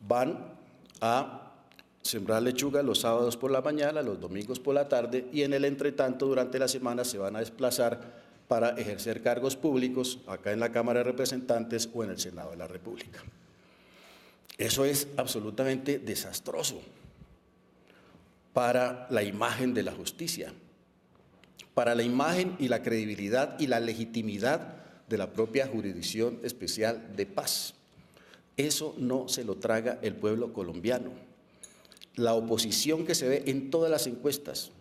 van a sembrar lechuga los sábados por la mañana, los domingos por la tarde, y en el entretanto durante la semana se van a desplazar para ejercer cargos públicos acá en la Cámara de Representantes o en el Senado de la República. Eso es absolutamente desastroso para la imagen de la justicia, para la imagen y la credibilidad y la legitimidad de la propia Jurisdicción Especial de Paz. Eso no se lo traga el pueblo colombiano. La oposición que se ve en todas las encuestas,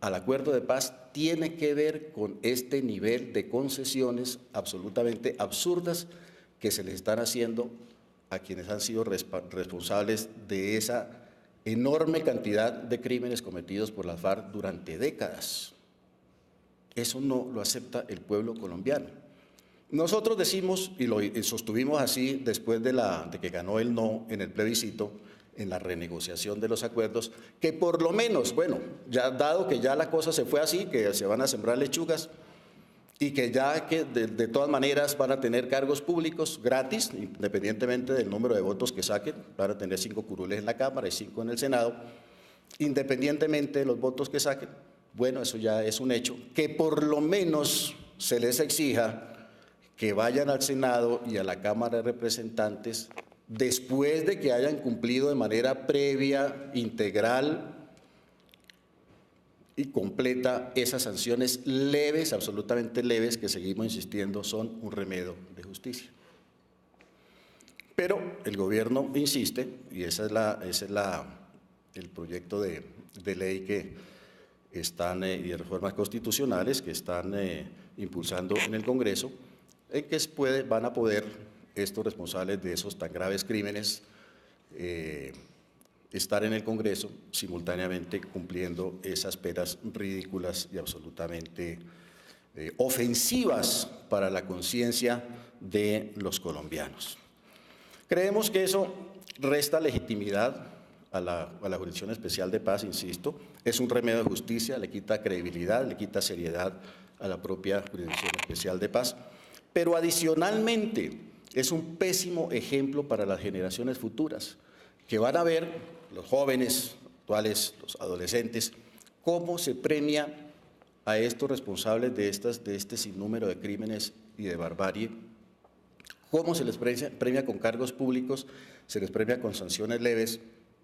al acuerdo de paz tiene que ver con este nivel de concesiones absolutamente absurdas que se les están haciendo a quienes han sido responsables de esa enorme cantidad de crímenes cometidos por las FARC durante décadas. Eso no lo acepta el pueblo colombiano. Nosotros decimos, y lo sostuvimos así después de que ganó el no en el plebiscito, en la renegociación de los acuerdos, que por lo menos, bueno, ya dado que ya la cosa se fue así, que se van a sembrar lechugas y que ya que de todas maneras van a tener cargos públicos gratis, independientemente del número de votos que saquen, van a tener 5 curules en la Cámara y 5 en el Senado, independientemente de los votos que saquen, bueno, eso ya es un hecho, que por lo menos se les exija que vayan al Senado y a la Cámara de Representantes después de que hayan cumplido de manera previa, integral y completa esas sanciones leves, absolutamente leves, que seguimos insistiendo son un remedio de justicia. Pero el gobierno insiste, y ese es el proyecto de ley que están, y de reformas constitucionales que están impulsando en el Congreso, en que van a poder estos responsables de esos tan graves crímenes estar en el Congreso simultáneamente cumpliendo esas penas ridículas y absolutamente ofensivas para la conciencia de los colombianos. Creemos que eso resta legitimidad a la Jurisdicción Especial de Paz, insisto, es un remedio de justicia, le quita credibilidad, le quita seriedad a la propia Jurisdicción Especial de Paz, pero adicionalmente es un pésimo ejemplo para las generaciones futuras, que van a ver, los jóvenes actuales, los adolescentes, cómo se premia a estos responsables de este sinnúmero de crímenes y de barbarie, cómo se les premia con cargos públicos, se les premia con sanciones leves,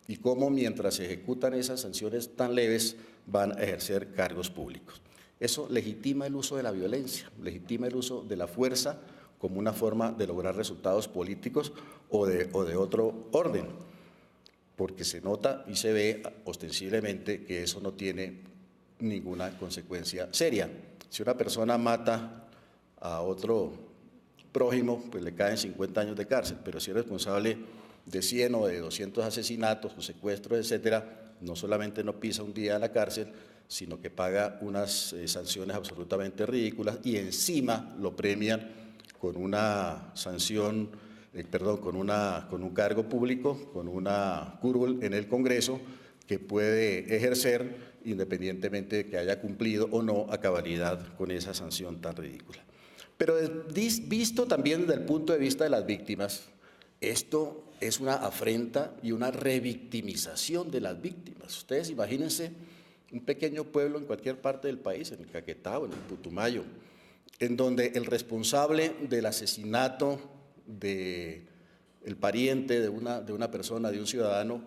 y cómo mientras se ejecutan esas sanciones tan leves van a ejercer cargos públicos. Eso legitima el uso de la violencia, legitima el uso de la fuerza como una forma de lograr resultados políticos o de otro orden, porque se nota y se ve ostensiblemente que eso no tiene ninguna consecuencia seria. Si una persona mata a otro prójimo, pues le caen 50 años de cárcel, pero si es responsable de 100 o de 200 asesinatos o secuestros, etcétera, no solamente no pisa un día a la cárcel, sino que paga unas sanciones absolutamente ridículas y encima lo premian con una sanción, con un cargo público, con una curul en el Congreso que puede ejercer independientemente de que haya cumplido o no a cabalidad con esa sanción tan ridícula. Pero visto también desde el punto de vista de las víctimas, esto es una afrenta y una revictimización de las víctimas. Ustedes imagínense un pequeño pueblo en cualquier parte del país, en el Caquetá o en el Putumayo, en donde el responsable del asesinato del pariente de una persona, de un ciudadano,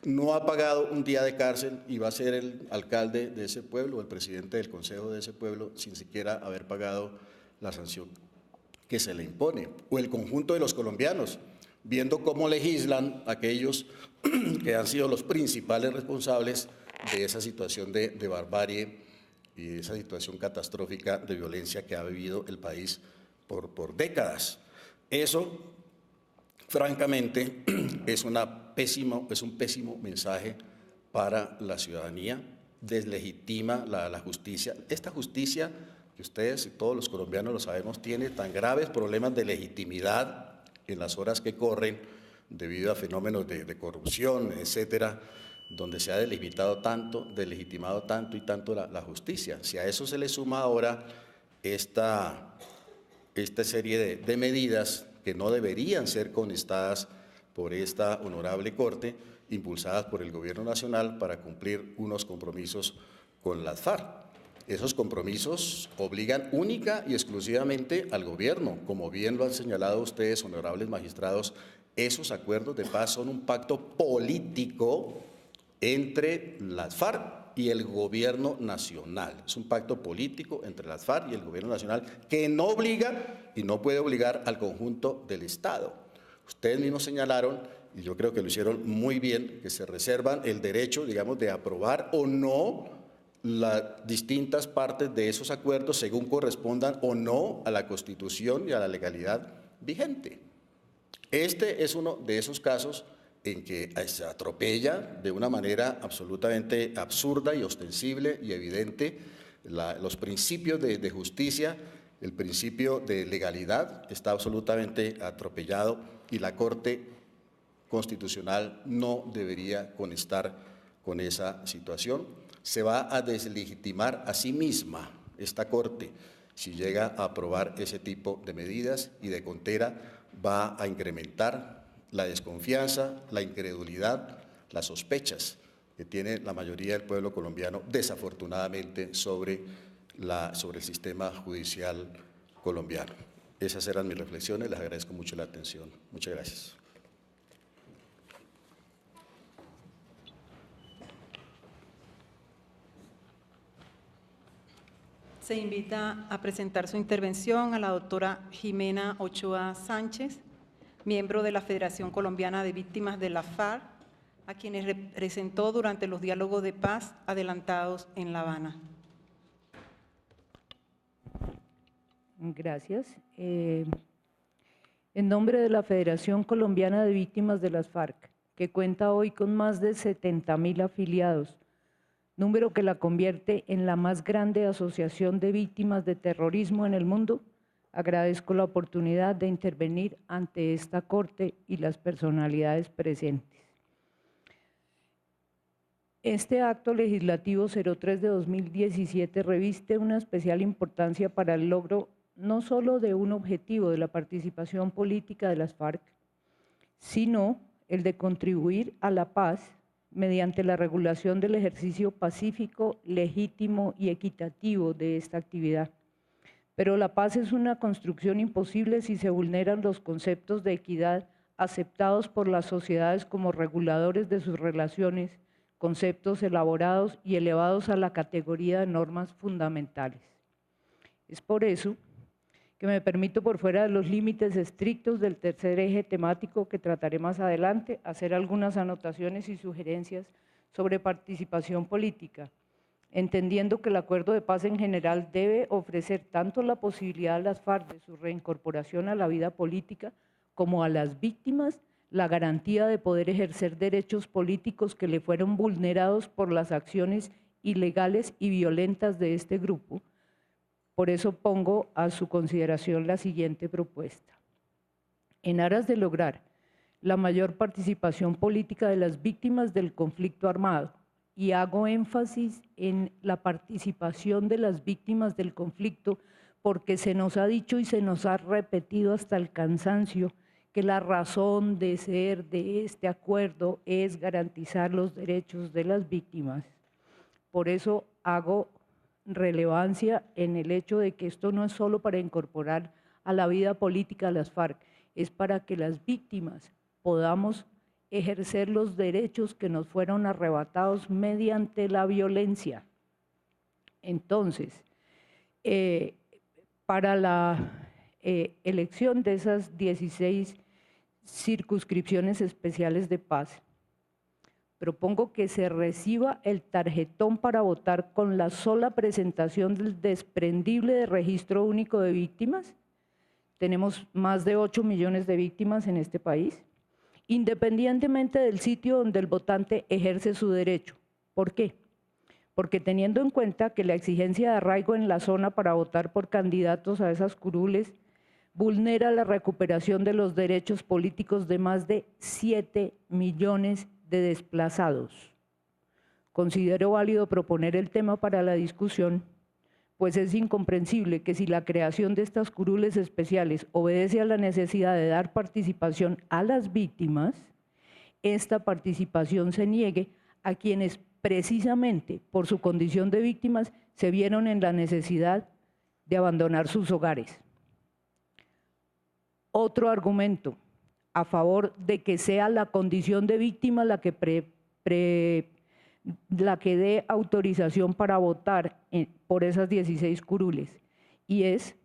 no ha pagado un día de cárcel y va a ser el alcalde de ese pueblo, el presidente del consejo de ese pueblo, sin siquiera haber pagado la sanción que se le impone. O el conjunto de los colombianos, viendo cómo legislan aquellos que han sido los principales responsables de esa situación de barbarie y de esa situación catastrófica de violencia que ha vivido el país por décadas. Eso, francamente, es un pésimo mensaje para la ciudadanía, deslegitima la justicia. Esta justicia, que ustedes y todos los colombianos lo sabemos, tiene tan graves problemas de legitimidad en las horas que corren debido a fenómenos de corrupción, etcétera, donde se ha delegitimado tanto y tanto la justicia. Si a eso se le suma ahora esta serie de medidas que no deberían ser conestadas por esta honorable Corte, impulsadas por el Gobierno Nacional para cumplir unos compromisos con las FARC. Esos compromisos obligan única y exclusivamente al gobierno. Como bien lo han señalado ustedes, honorables magistrados, esos acuerdos de paz son un pacto político entre las FARC y el gobierno nacional. Es un pacto político entre las FARC y el gobierno nacional que no obliga y no puede obligar al conjunto del Estado. Ustedes mismos señalaron, y yo creo que lo hicieron muy bien, que se reservan el derecho, digamos, de aprobar o no las distintas partes de esos acuerdos según correspondan o no a la Constitución y a la legalidad vigente. Este es uno de esos casos en que se atropella de una manera absolutamente absurda y ostensible y evidente los principios de justicia, el principio de legalidad está absolutamente atropellado y la Corte Constitucional no debería estar con esa situación. Se va a deslegitimar a sí misma esta Corte si llega a aprobar ese tipo de medidas y de contera va a incrementar la desconfianza, la incredulidad, las sospechas que tiene la mayoría del pueblo colombiano, desafortunadamente, sobre el sistema judicial colombiano. Esas eran mis reflexiones, les agradezco mucho la atención. Muchas gracias. Se invita a presentar su intervención a la doctora Jimena Ochoa Sánchez, miembro de la Federación Colombiana de Víctimas de la FARC, a quienes representó durante los diálogos de paz adelantados en La Habana. Gracias. En nombre de la Federación Colombiana de Víctimas de las FARC, que cuenta hoy con más de 70.000 afiliados, número que la convierte en la más grande asociación de víctimas de terrorismo en el mundo, agradezco la oportunidad de intervenir ante esta Corte y las personalidades presentes. Este acto legislativo 03 de 2017 reviste una especial importancia para el logro no solo de un objetivo de la participación política de las FARC, sino el de contribuir a la paz mediante la regulación del ejercicio pacífico, legítimo y equitativo de esta actividad. Pero la paz es una construcción imposible si se vulneran los conceptos de equidad aceptados por las sociedades como reguladores de sus relaciones, conceptos elaborados y elevados a la categoría de normas fundamentales. Es por eso que me permito, por fuera de los límites estrictos del tercer eje temático que trataré más adelante, hacer algunas anotaciones y sugerencias sobre participación política, entendiendo que el acuerdo de paz en general debe ofrecer tanto la posibilidad a las FARC de su reincorporación a la vida política, como a las víctimas la garantía de poder ejercer derechos políticos que le fueron vulnerados por las acciones ilegales y violentas de este grupo. Por eso pongo a su consideración la siguiente propuesta. En aras de lograr la mayor participación política de las víctimas del conflicto armado, y hago énfasis en la participación de las víctimas del conflicto porque se nos ha dicho y se nos ha repetido hasta el cansancio que la razón de ser de este acuerdo es garantizar los derechos de las víctimas. Por eso hago relevancia en el hecho de que esto no es solo para incorporar a la vida política a las FARC, es para que las víctimas podamos ejercer los derechos que nos fueron arrebatados mediante la violencia. Entonces, para la elección de esas 16 circunscripciones especiales de paz, propongo que se reciba el tarjetón para votar con la sola presentación del desprendible de registro único de víctimas. Tenemos más de 8 millones de víctimas en este país, independientemente del sitio donde el votante ejerce su derecho. ¿Por qué? Porque teniendo en cuenta que la exigencia de arraigo en la zona para votar por candidatos a esas curules vulnera la recuperación de los derechos políticos de más de 7 millones de desplazados. Considero válido proponer el tema para la discusión, pues es incomprensible que si la creación de estas curules especiales obedece a la necesidad de dar participación a las víctimas, esta participación se niegue a quienes precisamente por su condición de víctimas se vieron en la necesidad de abandonar sus hogares. Otro argumento a favor de que sea la condición de víctima la que dé autorización para votar por esas 16 curules, y es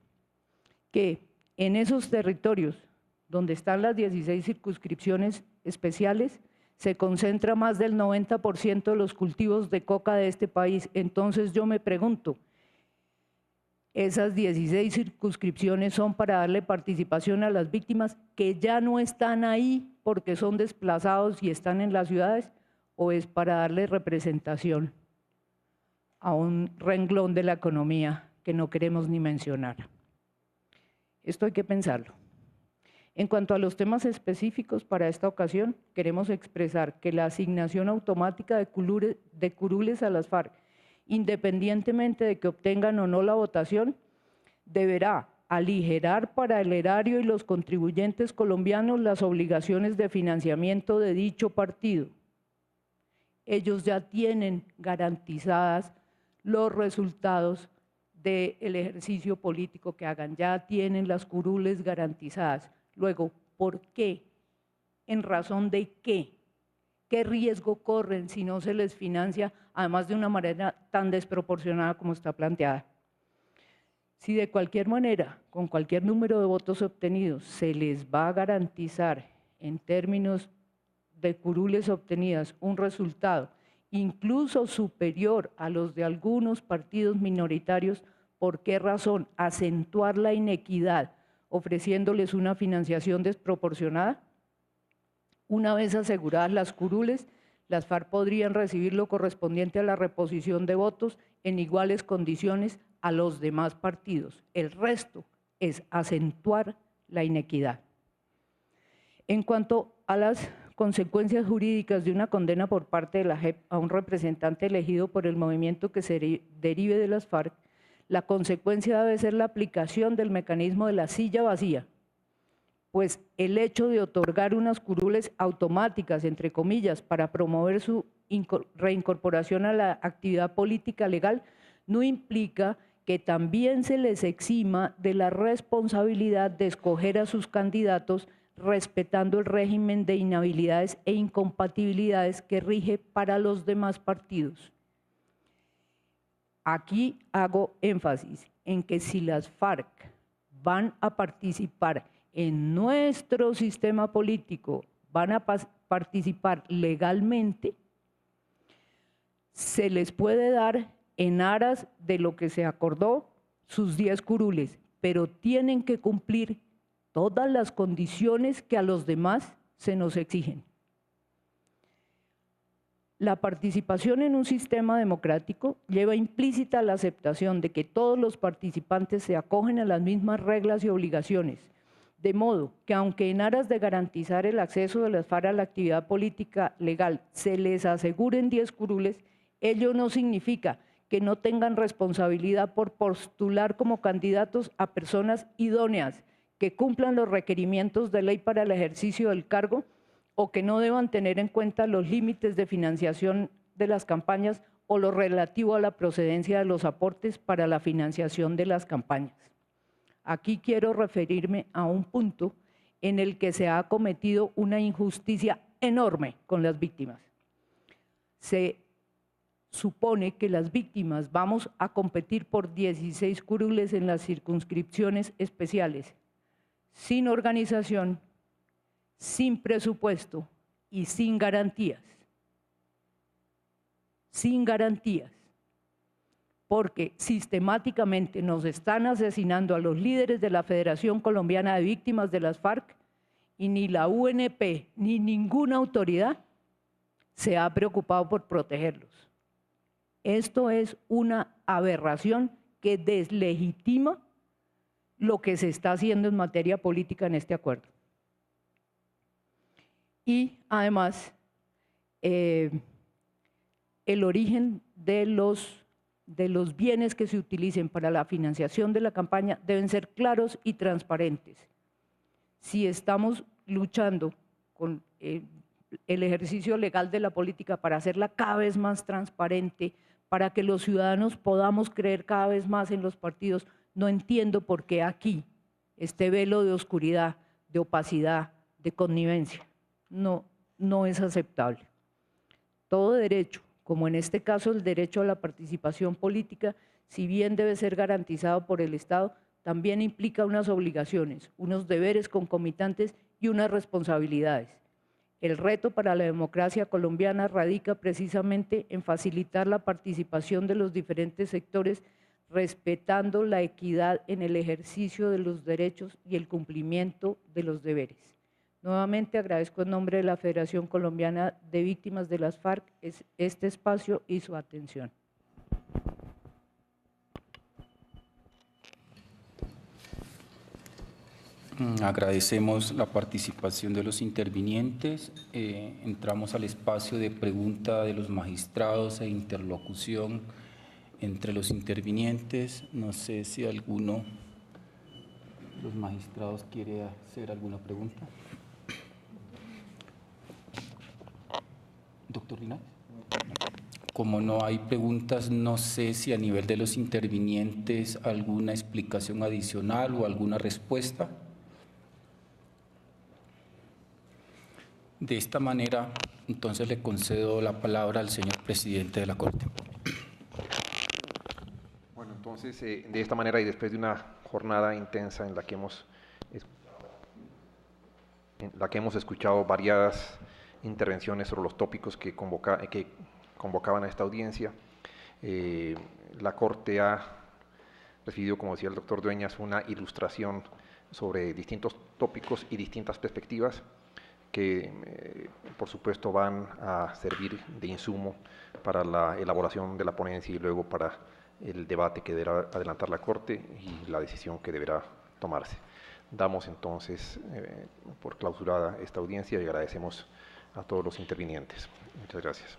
que en esos territorios donde están las 16 circunscripciones especiales se concentra más del 90% de los cultivos de coca de este país. Entonces yo me pregunto, esas 16 circunscripciones son para darle participación a las víctimas que ya no están ahí porque son desplazados y están en las ciudades, o es para darle representación a un renglón de la economía que no queremos ni mencionar. Esto hay que pensarlo. En cuanto a los temas específicos para esta ocasión, queremos expresar que la asignación automática de curules a las FARC, independientemente de que obtengan o no la votación, deberá aligerar para el erario y los contribuyentes colombianos las obligaciones de financiamiento de dicho partido. Ellos ya tienen garantizadas los resultados del ejercicio político que hagan, ya tienen las curules garantizadas. Luego, ¿por qué? ¿En razón de qué? ¿Qué riesgo corren si no se les financia, además de una manera tan desproporcionada como está planteada? Si de cualquier manera, con cualquier número de votos obtenidos, se les va a garantizar en términos de curules obtenidas un resultado incluso superior a los de algunos partidos minoritarios, ¿por qué razón acentuar la inequidad ofreciéndoles una financiación desproporcionada? Una vez aseguradas las curules, las FARC podrían recibir lo correspondiente a la reposición de votos en iguales condiciones a los demás partidos. El resto es acentuar la inequidad. En cuanto a las consecuencias jurídicas de una condena por parte de la JEP a un representante elegido por el movimiento que se derive de las FARC, la consecuencia debe ser la aplicación del mecanismo de la silla vacía, pues el hecho de otorgar unas curules automáticas, entre comillas, para promover su reincorporación a la actividad política legal, no implica que también se les exima de la responsabilidad de escoger a sus candidatos respetando el régimen de inhabilidades e incompatibilidades que rige para los demás partidos. Aquí hago énfasis en que si las FARC van a participar en nuestro sistema político, van a participar legalmente, se les puede dar en aras de lo que se acordó sus 10 curules, pero tienen que cumplir todas las condiciones que a los demás se nos exigen. La participación en un sistema democrático lleva implícita la aceptación de que todos los participantes se acogen a las mismas reglas y obligaciones, de modo que aunque en aras de garantizar el acceso de las FARC a la actividad política legal se les aseguren 10 curules, ello no significa que no tengan responsabilidad por postular como candidatos a personas idóneas que cumplan los requerimientos de ley para el ejercicio del cargo o que no deban tener en cuenta los límites de financiación de las campañas o lo relativo a la procedencia de los aportes para la financiación de las campañas. Aquí quiero referirme a un punto en el que se ha cometido una injusticia enorme con las víctimas. Se supone que las víctimas vamos a competir por 16 curules en las circunscripciones especiales, sin organización, sin presupuesto y sin garantías. Sin garantías. Porque sistemáticamente nos están asesinando a los líderes de la Federación Colombiana de Víctimas de las FARC y ni la UNP ni ninguna autoridad se ha preocupado por protegerlos. Esto es una aberración que deslegitima lo que se está haciendo en materia política en este acuerdo. Y además, el origen de los bienes que se utilicen para la financiación de la campaña deben ser claros y transparentes. Si estamos luchando con el ejercicio legal de la política para hacerla cada vez más transparente, para que los ciudadanos podamos creer cada vez más en los partidos, no entiendo por qué aquí este velo de oscuridad, de opacidad, de connivencia. No es aceptable. Todo derecho, como en este caso el derecho a la participación política, si bien debe ser garantizado por el Estado, también implica unas obligaciones, unos deberes concomitantes y unas responsabilidades. El reto para la democracia colombiana radica precisamente en facilitar la participación de los diferentes sectores, respetando la equidad en el ejercicio de los derechos y el cumplimiento de los deberes. Nuevamente agradezco en nombre de la Federación Colombiana de Víctimas de las FARC este espacio y su atención. Agradecemos la participación de los intervinientes. Entramos al espacio de pregunta de los magistrados e interlocución entre los intervinientes. No sé si alguno de los magistrados quiere hacer alguna pregunta. Doctor Linares. Como no hay preguntas, no sé si a nivel de los intervinientes alguna explicación adicional o alguna respuesta. De esta manera, entonces le concedo la palabra al señor presidente de la Corte. Bueno, entonces, de esta manera y después de una jornada intensa en la que hemos escuchado variadas intervenciones sobre los tópicos que convocaban a esta audiencia, la Corte ha recibido, como decía el doctor Dueñas, una ilustración sobre distintos tópicos y distintas perspectivas que, por supuesto, van a servir de insumo para la elaboración de la ponencia y luego para el debate que deberá adelantar la Corte y la decisión que deberá tomarse. Damos entonces por clausurada esta audiencia y agradecemos a todos los intervinientes. Muchas gracias.